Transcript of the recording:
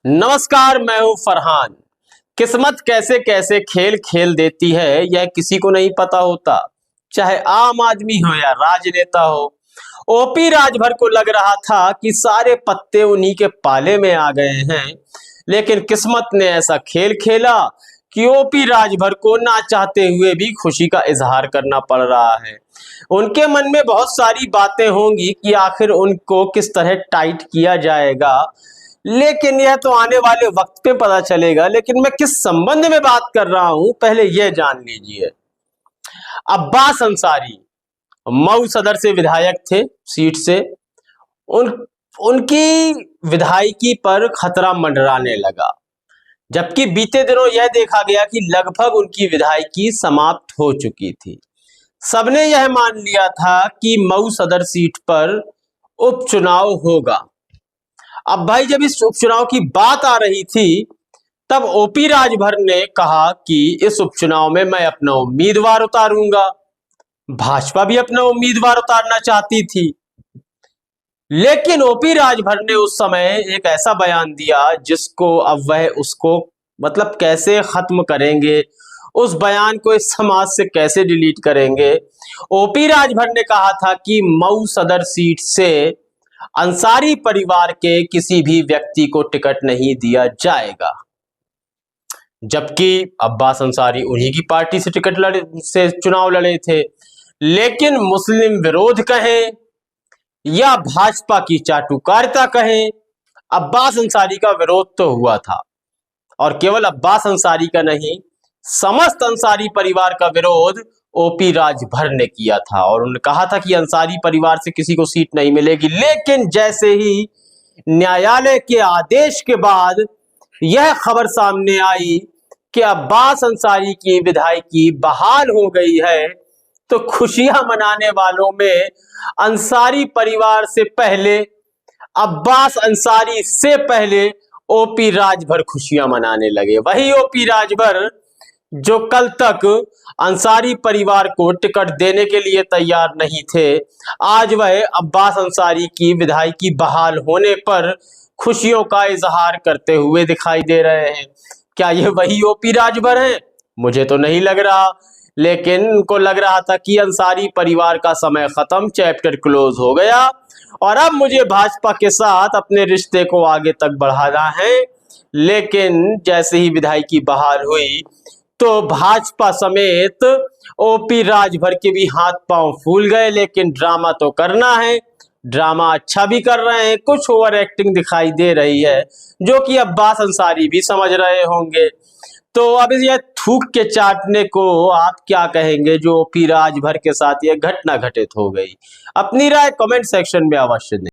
नमस्कार, मैं हूं फरहान। किस्मत कैसे कैसे खेल खेल देती है यह किसी को नहीं पता होता, चाहे आम आदमी हो या राजनेता हो। ओपी राजभर को लग रहा था कि सारे पत्ते उन्हीं के पाले में आ गए हैं, लेकिन किस्मत ने ऐसा खेल खेला कि ओपी राजभर को ना चाहते हुए भी खुशी का इजहार करना पड़ रहा है। उनके मन में बहुत सारी बातें होंगी कि आखिर उनको किस तरह टाइट किया जाएगा, लेकिन यह तो आने वाले वक्त पे पता चलेगा। लेकिन मैं किस संबंध में बात कर रहा हूं, पहले यह जान लीजिए। अब्बास अंसारी मऊ सदर से विधायक थे, सीट से। उन उनकी विधायकी पर खतरा मंडराने लगा, जबकि बीते दिनों यह देखा गया कि लगभग उनकी विधायकी समाप्त हो चुकी थी। सबने यह मान लिया था कि मऊ सदर सीट पर उपचुनाव होगा। अब भाई, जब इस उपचुनाव की बात आ रही थी, तब ओपी राजभर ने कहा कि इस उपचुनाव में मैं अपना उम्मीदवार उतारूंगा। भाजपा भी अपना उम्मीदवार उतारना चाहती थी, लेकिन ओपी राजभर ने उस समय एक ऐसा बयान दिया जिसको अब वह उसको मतलब कैसे खत्म करेंगे, उस बयान को इस समाज से कैसे डिलीट करेंगे। ओपी राजभर ने कहा था कि मऊ सदर सीट से अंसारी परिवार के किसी भी व्यक्ति को टिकट नहीं दिया जाएगा, जबकि अब्बास अंसारी उन्हीं की पार्टी से चुनाव लड़े थे। लेकिन मुस्लिम विरोध कहें या भाजपा की चाटुकारिता कहें, अब्बास अंसारी का विरोध तो हुआ था, और केवल अब्बास अंसारी का नहीं, समस्त अंसारी परिवार का विरोध ओपी राजभर ने किया था। और उन्होंने कहा था कि अंसारी परिवार से किसी को सीट नहीं मिलेगी। लेकिन जैसे ही न्यायालय के आदेश के बाद यह खबर सामने आई कि अब्बास अंसारी की विधायकी बहाल हो गई है, तो खुशियां मनाने वालों में अंसारी परिवार से पहले, अब्बास अंसारी से पहले ओपी राजभर खुशियां मनाने लगे। वही ओपी राजभर जो कल तक अंसारी परिवार को टिकट देने के लिए तैयार नहीं थे, आज वह अब्बास अंसारी की विधायकी बहाल होने पर खुशियों का इजहार करते हुए दिखाई दे रहे हैं। क्या ये वही ओपी राजभर हैं? मुझे तो नहीं लग रहा, लेकिन उनको लग रहा था कि अंसारी परिवार का समय खत्म, चैप्टर क्लोज हो गया और अब मुझे भाजपा के साथ अपने रिश्ते को आगे तक बढ़ाना है। लेकिन जैसे ही विधायकी बहाल हुई तो भाजपा समेत ओपी राजभर के भी हाथ पांव फूल गए। लेकिन ड्रामा तो करना है, ड्रामा अच्छा भी कर रहे हैं, कुछ ओवर एक्टिंग दिखाई दे रही है, जो कि अब्बास अंसारी भी समझ रहे होंगे। तो अब यह थूक के चाटने को आप क्या कहेंगे जो ओपी राजभर के साथ यह घटना घटित हो गई? अपनी राय कमेंट सेक्शन में अवश्य दें।